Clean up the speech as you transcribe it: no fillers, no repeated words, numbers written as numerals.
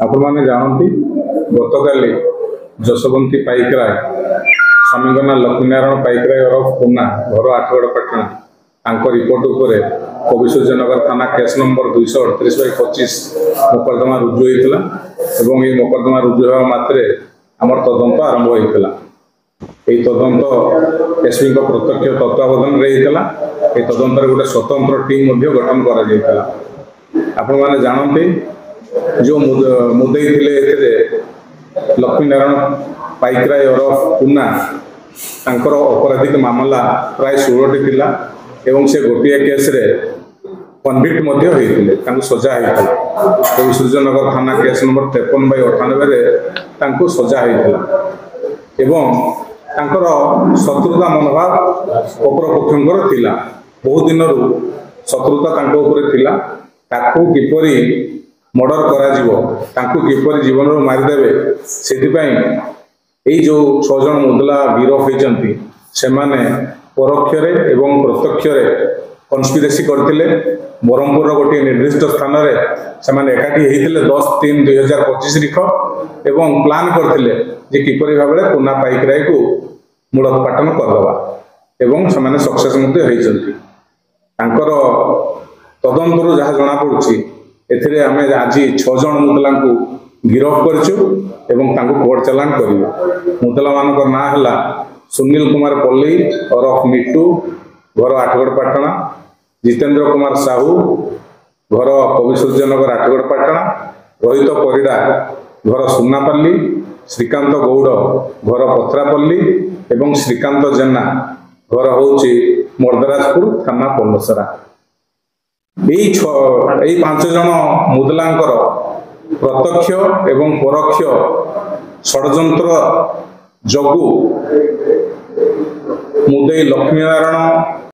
आपने जानती गतकाली जशवंती पाइकराय स्वामी ना लक्ष्मीनारायण पाइकराय ओरफ पुना घर आठगड़ पाटना रिपोर्ट उपर कविसूर्यनगर थाना केस नंबर 238/25 मोकदमा रुजु होता और ये मोकदमा रुजु होगा मात्रे आमर तदंत आरंभ होता। यह तदंत एसपी प्रत्यक्ष तत्वावधान में तदंतर गोटे स्वतंत्र टीम गठन कर आपण मैंने जानते जो मुदई थे लक्ष्मीनारायण पाइकराय ओरफ पुना तांकर अपराधिक मामला प्राय 16टी थिला एवं से गोटे केस रे कन्विक्ट होते सजा होता। कविसूर्यनगर थाना केस नंबर 53/98 रे सजा होता एवं तांकर शत्रुता मनोभाव अपरपक्षर थिला बहुत दिन शत्रुता थिला ताकू किपरि मर्डर करा किपरि जीवन मारिदेवे से जो 6 जन मुदला गिरफ होती से परोक्ष एवं प्रत्यक्ष कन्स्पिरेसी करते ब्रह्मपुर गोटे निर्दिष्ट स्थान में एकाठी होते 10/3/2025 तारीख एवं प्लान करते किपरि भाव में पुना पाइकराय को मूलोत्पाटन करदवा एवं से सक्सेस होती। तदंतर जहाँ जना पड़ी एथिरे आमे आज 6 जन मुदला को गिरफ कर कोर्ट चालान करूँ। मुदला मान ना है सुनील कुमार पल्ली ओरफ मिट्टू घर आठगड़ पाटना, जितेंद्र कुमार साहू घर कविसूर्यनगर आठगड़ पाटना, रोहित परिड़ा घर सुनापल्ली, श्रीकांत गौड़ घर पथरापल्ली एवं श्रीकांत जेना घर होची मर्दराजपुर थाना पंडसरा। यही 5 जन मुदलांकर प्रत्यक्ष एवं परोक्ष षड्यंत्र जगु मुदई लक्ष्मीनारायण